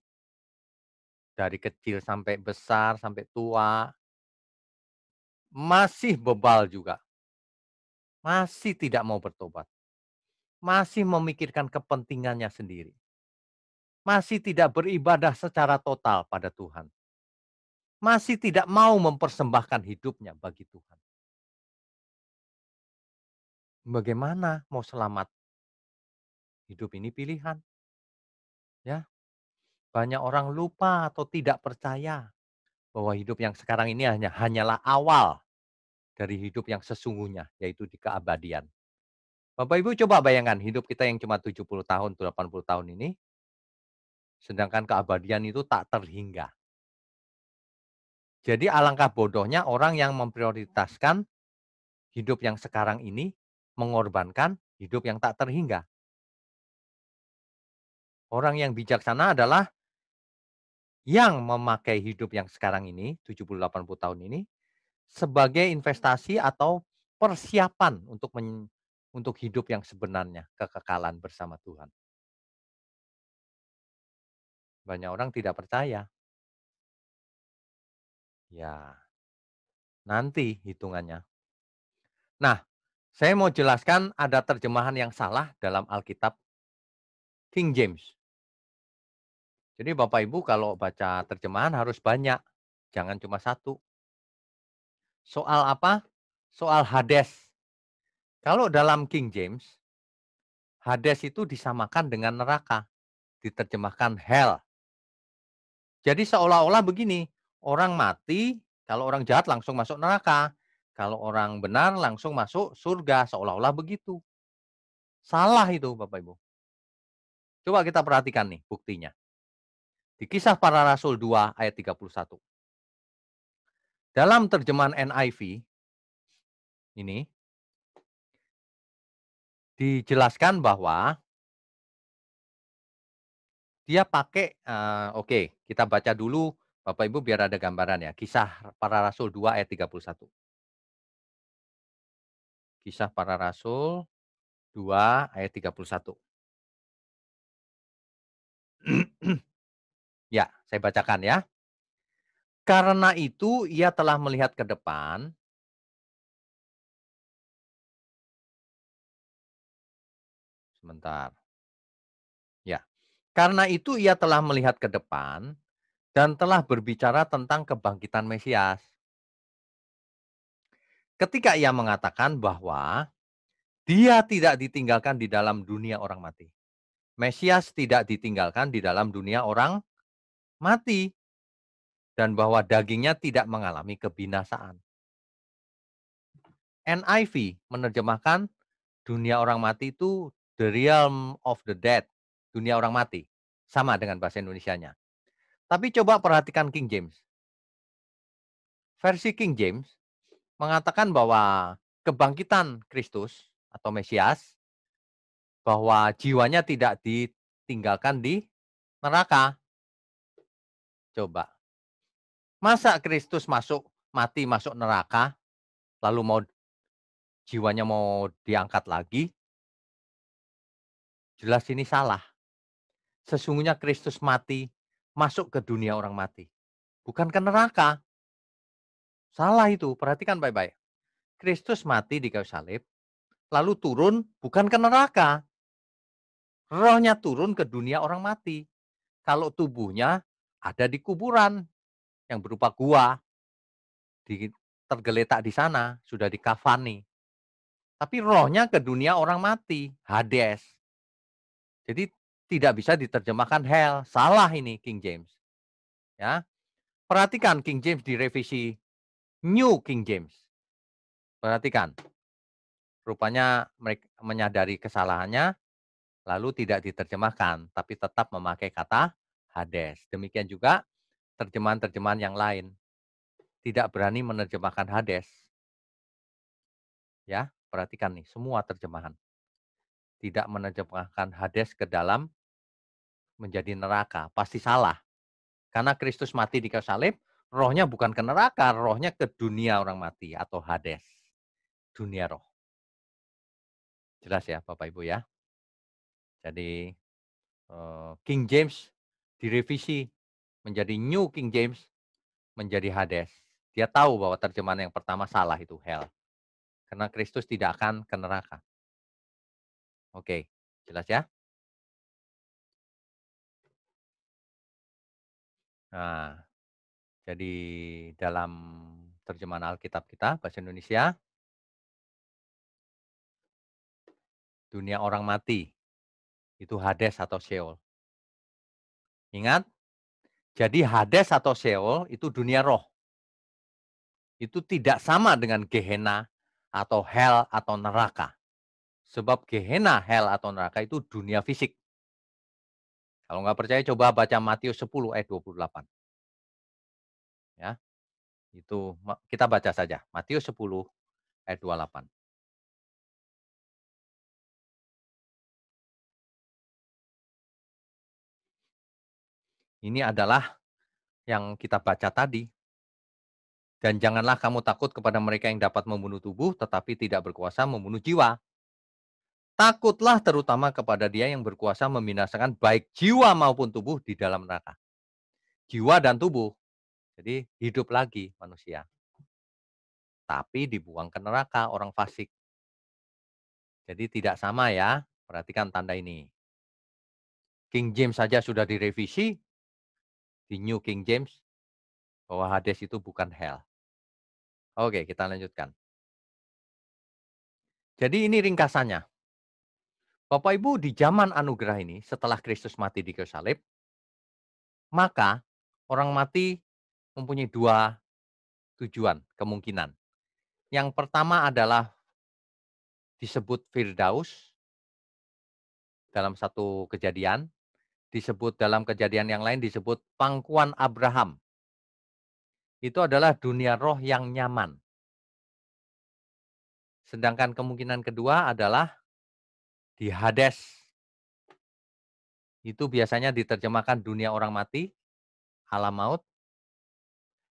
dari kecil sampai besar, sampai tua, masih bebal juga. Masih tidak mau bertobat. Masih memikirkan kepentingannya sendiri. Masih tidak beribadah secara total pada Tuhan. Masih tidak mau mempersembahkan hidupnya bagi Tuhan. Bagaimana mau selamat? Hidup ini pilihan, ya. Banyak orang lupa atau tidak percaya bahwa hidup yang sekarang ini hanyalah awal dari hidup yang sesungguhnya, yaitu di keabadian. Bapak Ibu coba bayangkan hidup kita yang cuma 70 tahun, 80 tahun ini, sedangkan keabadian itu tak terhingga. Jadi alangkah bodohnya orang yang memprioritaskan hidup yang sekarang ini, mengorbankan hidup yang tak terhingga. Orang yang bijaksana adalah yang memakai hidup yang sekarang ini, 70-80 tahun ini, sebagai investasi atau persiapan untuk hidup yang sebenarnya, kekekalan bersama Tuhan. Banyak orang tidak percaya. Ya, nanti hitungannya. Nah, saya mau jelaskan ada terjemahan yang salah dalam Alkitab King James. Jadi Bapak Ibu kalau baca terjemahan harus banyak, jangan cuma satu. Soal apa? Soal Hades. Kalau dalam King James, Hades itu disamakan dengan neraka, diterjemahkan hell. Jadi seolah-olah begini, orang mati, kalau orang jahat langsung masuk neraka, kalau orang benar langsung masuk surga, seolah-olah begitu. Salah itu Bapak Ibu. Coba kita perhatikan nih buktinya. Di Kisah Para Rasul 2 ayat 31. Dalam terjemahan NIV ini dijelaskan bahwa dia pakai, oke, kita baca dulu Bapak Ibu biar ada gambaran ya. Kisah Para Rasul 2 ayat 31. Kisah Para Rasul 2 ayat 31. Ya, saya bacakan ya. Karena itu ia telah melihat ke depan, sebentar, ya. Karena itu ia telah melihat ke depan dan telah berbicara tentang kebangkitan Mesias. Ketika ia mengatakan bahwa dia tidak ditinggalkan di dalam dunia orang mati. Mesias tidak ditinggalkan di dalam dunia orang mati dan bahwa dagingnya tidak mengalami kebinasaan. NIV menerjemahkan dunia orang mati itu the realm of the dead, dunia orang mati. Sama dengan bahasa Indonesianya. Tapi coba perhatikan King James. Versi King James mengatakan bahwa kebangkitan Kristus atau Mesias, bahwa jiwanya tidak ditinggalkan di neraka. Coba, masa Kristus mati masuk neraka, lalu jiwanya mau diangkat lagi? Jelas ini salah. Sesungguhnya Kristus mati masuk ke dunia orang mati, bukan ke neraka. Salah itu, perhatikan baik-baik. Kristus mati di kayu salib, lalu turun bukan ke neraka. Rohnya turun ke dunia orang mati. Kalau tubuhnya ada di kuburan yang berupa gua, tergeletak di sana, sudah dikafani. Tapi rohnya ke dunia orang mati, Hades. Jadi tidak bisa diterjemahkan hell. Salah ini King James. Ya. Perhatikan King James di revisi New King James. Perhatikan. Rupanya mereka menyadari kesalahannya, lalu tidak diterjemahkan, tapi tetap memakai kata Hades. Demikian juga terjemahan-terjemahan yang lain. Tidak berani menerjemahkan Hades. Ya, perhatikan nih, semua terjemahan. Tidak menerjemahkan Hades ke dalam menjadi neraka, pasti salah. Karena Kristus mati di kayu salib, rohnya bukan ke neraka, rohnya ke dunia orang mati atau Hades, dunia roh. Jelas ya Bapak Ibu ya? Jadi, King James direvisi menjadi New King James, menjadi Hades. Dia tahu bahwa terjemahan yang pertama salah itu hell, karena Kristus tidak akan ke neraka. Oke, jelas ya? Nah, jadi dalam terjemahan Alkitab kita bahasa Indonesia, dunia orang mati itu Hades atau Sheol. Ingat, jadi Hades atau Sheol itu dunia roh. Itu tidak sama dengan Gehenna atau hell atau neraka. Sebab Gehenna, hell atau neraka itu dunia fisik. Kalau nggak percaya coba baca Matius 10 ayat 28. Ya, itu kita baca saja. Matius 10 ayat 28. Ini adalah yang kita baca tadi. Dan janganlah kamu takut kepada mereka yang dapat membunuh tubuh, tetapi tidak berkuasa membunuh jiwa. Takutlah terutama kepada dia yang berkuasa membinasakan baik jiwa maupun tubuh di dalam neraka. Jiwa dan tubuh. Jadi hidup lagi manusia. Tapi dibuang ke neraka orang fasik. Jadi tidak sama ya. Perhatikan tanda ini. King James saja sudah direvisi di New King James bahwa Hades itu bukan hell. Oke, kita lanjutkan. Jadi ini ringkasannya. Bapak Ibu di zaman anugerah ini setelah Kristus mati di kayu salib, maka orang mati mempunyai dua tujuan, kemungkinan. Yang pertama adalah disebut Firdaus dalam satu kejadian, disebut dalam kejadian yang lain disebut pangkuan Abraham. Itu adalah dunia roh yang nyaman. Sedangkan kemungkinan kedua adalah di Hades. Itu biasanya diterjemahkan dunia orang mati, alam maut.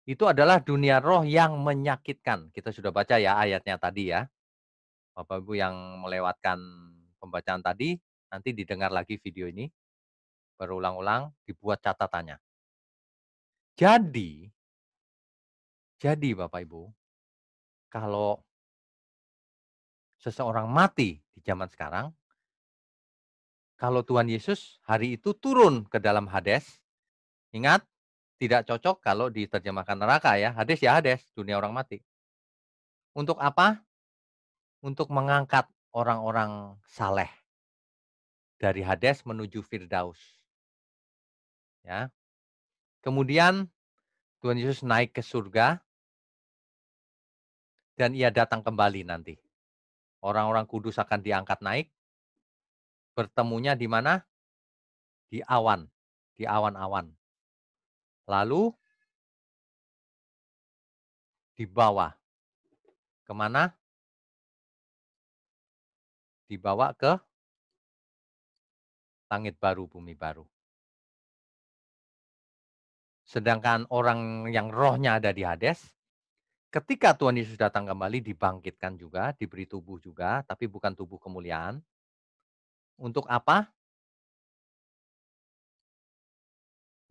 Itu adalah dunia roh yang menyakitkan. Kita sudah baca ya ayatnya tadi ya. Bapak Ibu yang melewatkan pembacaan tadi, nanti didengar lagi video ini, berulang-ulang, dibuat catatannya. Jadi, Bapak Ibu, kalau seseorang mati di zaman sekarang, kalau Tuhan Yesus hari itu turun ke dalam Hades, ingat tidak cocok kalau diterjemahkan neraka ya, Hades ya Hades, dunia orang mati. Untuk apa? Untuk mengangkat orang-orang saleh dari Hades menuju Firdaus. Ya. Kemudian Tuhan Yesus naik ke surga dan ia datang kembali nanti. Orang-orang kudus akan diangkat naik, bertemunya di mana? Di awan, di awan-awan. Lalu dibawa kemana? Dibawa ke langit baru, bumi baru. Sedangkan orang yang rohnya ada di Hades, ketika Tuhan Yesus datang kembali dibangkitkan juga, diberi tubuh juga, tapi bukan tubuh kemuliaan. Untuk apa?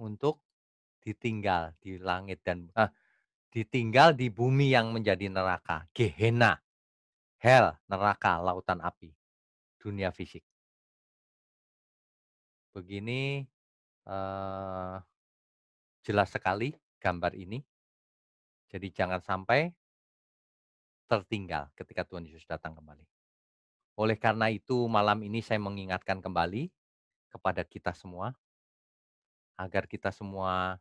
Untuk ditinggal di langit dan ditinggal di bumi yang menjadi neraka, Gehenna, hell, neraka, lautan api, dunia fisik. Begini jelas sekali gambar ini. Jadi jangan sampai tertinggal ketika Tuhan Yesus datang kembali. Oleh karena itu malam ini saya mengingatkan kembali kepada kita semua agar kita semua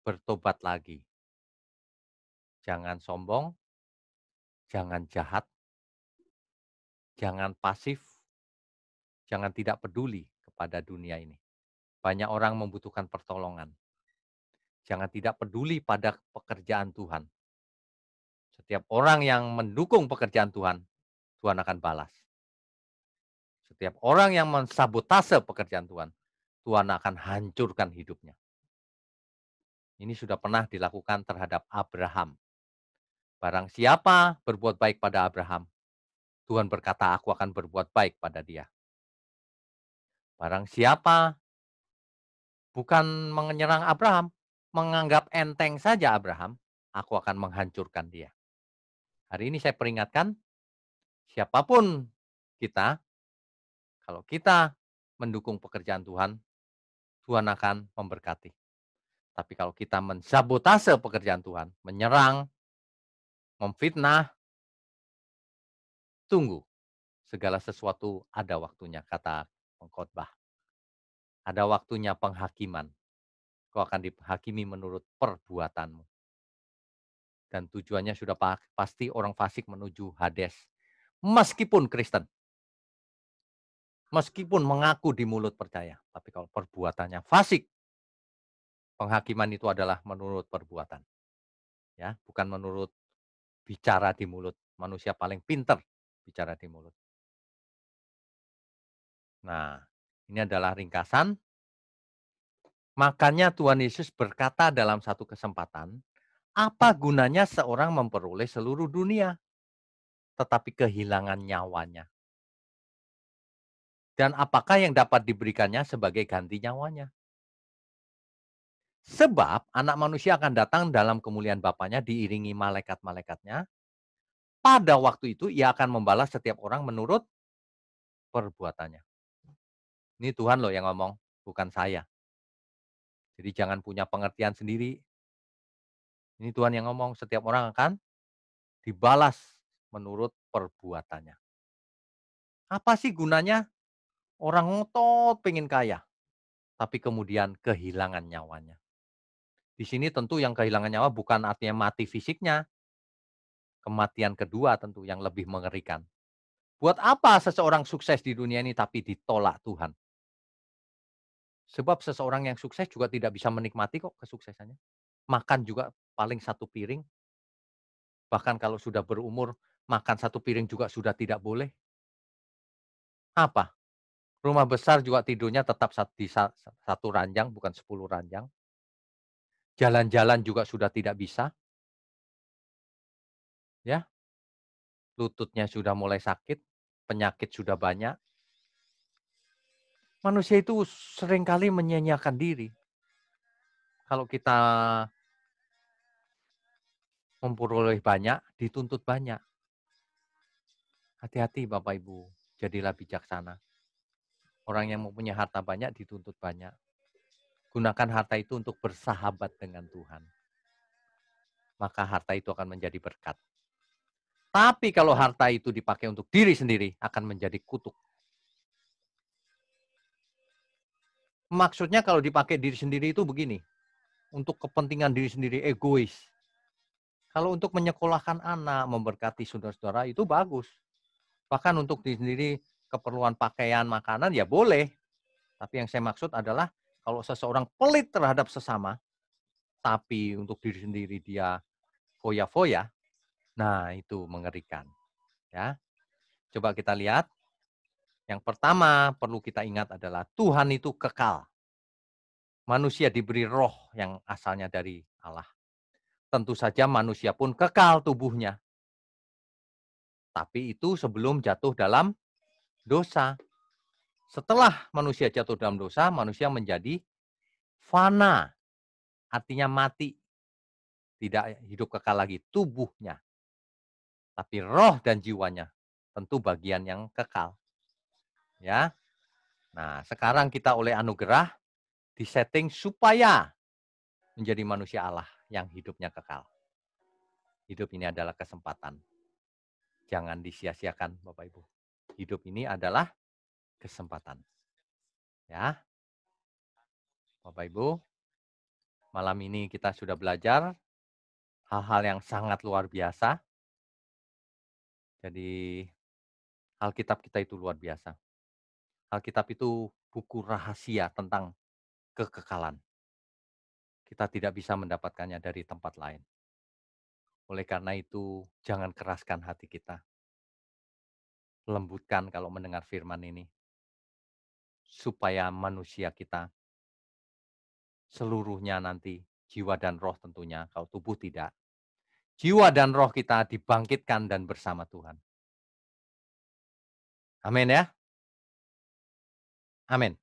bertobat lagi. Jangan sombong, jangan jahat, jangan pasif, jangan tidak peduli kepada dunia ini. Banyak orang membutuhkan pertolongan. Jangan tidak peduli pada pekerjaan Tuhan. Setiap orang yang mendukung pekerjaan Tuhan, Tuhan akan balas. Setiap orang yang mensabotase pekerjaan Tuhan, Tuhan akan hancurkan hidupnya. Ini sudah pernah dilakukan terhadap Abraham. Barang siapa berbuat baik pada Abraham, Tuhan berkata, "Aku akan berbuat baik pada dia." Barang siapa bukan menyerang Abraham, menganggap enteng saja Abraham, aku akan menghancurkan dia. Hari ini saya peringatkan, siapapun kita, kalau kita mendukung pekerjaan Tuhan, Tuhan akan memberkati. Tapi kalau kita mensabotase pekerjaan Tuhan, menyerang, memfitnah, tunggu. Segala sesuatu ada waktunya, kata pengkhotbah. Ada waktunya penghakiman. Kau akan dihakimi menurut perbuatanmu. Dan tujuannya sudah pasti orang fasik menuju Hades. Meskipun Kristen, meskipun mengaku di mulut percaya, tapi kalau perbuatannya fasik, penghakiman itu adalah menurut perbuatan, ya, bukan menurut bicara di mulut. Manusia paling pinter bicara di mulut. Nah, ini adalah ringkasan. Makanya Tuhan Yesus berkata dalam satu kesempatan, apa gunanya seorang memperoleh seluruh dunia, tetapi kehilangan nyawanya? Dan apakah yang dapat diberikannya sebagai ganti nyawanya? Sebab anak manusia akan datang dalam kemuliaan Bapaknya diiringi malaikat-malaikatnya. Pada waktu itu ia akan membalas setiap orang menurut perbuatannya. Ini Tuhan loh yang ngomong, bukan saya. Jadi jangan punya pengertian sendiri. Ini Tuhan yang ngomong, setiap orang akan dibalas menurut perbuatannya. Apa sih gunanya orang ngotot pengen kaya, tapi kemudian kehilangan nyawanya? Di sini tentu yang kehilangan nyawa bukan artinya mati fisiknya, kematian kedua tentu yang lebih mengerikan. Buat apa seseorang sukses di dunia ini tapi ditolak Tuhan? Sebab seseorang yang sukses juga tidak bisa menikmati kok kesuksesannya. Makan juga paling satu piring, bahkan kalau sudah berumur, makan satu piring juga sudah tidak boleh. Apa? Rumah besar juga tidurnya tetap di satu ranjang, bukan 10 ranjang. Jalan-jalan juga sudah tidak bisa, ya. Lututnya sudah mulai sakit, penyakit sudah banyak. Manusia itu seringkali menyia-nyiakan diri. Kalau kita memperoleh banyak, dituntut banyak. Hati-hati Bapak Ibu, jadilah bijaksana. Orang yang mempunyai harta banyak dituntut banyak. Gunakan harta itu untuk bersahabat dengan Tuhan. Maka harta itu akan menjadi berkat. Tapi kalau harta itu dipakai untuk diri sendiri, akan menjadi kutuk. Maksudnya kalau dipakai diri sendiri itu begini, untuk kepentingan diri sendiri, egois. Kalau untuk menyekolahkan anak, memberkati saudara-saudara itu bagus. Bahkan untuk diri sendiri, keperluan pakaian, makanan ya boleh. Tapi yang saya maksud adalah kalau seseorang pelit terhadap sesama, tapi untuk diri sendiri dia foya-foya, nah itu mengerikan. Ya, coba kita lihat. Yang pertama perlu kita ingat adalah Tuhan itu kekal. Manusia diberi roh yang asalnya dari Allah. Tentu saja manusia pun kekal tubuhnya. Tapi itu sebelum jatuh dalam dosa. Setelah manusia jatuh dalam dosa, manusia menjadi fana. Artinya mati. Tidak hidup kekal lagi tubuhnya. Tapi roh dan jiwanya tentu bagian yang kekal. Ya. Nah, sekarang kita oleh anugerah disetting supaya menjadi manusia Allah yang hidupnya kekal. Hidup ini adalah kesempatan. Jangan disia-siakan Bapak Ibu. Hidup ini adalah kesempatan. Ya, Bapak Ibu, malam ini kita sudah belajar hal-hal yang sangat luar biasa. Jadi Alkitab kita itu luar biasa. Alkitab itu buku rahasia tentang kekekalan. Kita tidak bisa mendapatkannya dari tempat lain. Oleh karena itu, jangan keraskan hati kita. Lembutkan kalau mendengar firman ini. supaya manusia kita seluruhnya nanti, jiwa dan roh tentunya, kalau tubuh tidak. Jiwa dan roh kita dibangkitkan dan bersama Tuhan. Amin ya. Amin.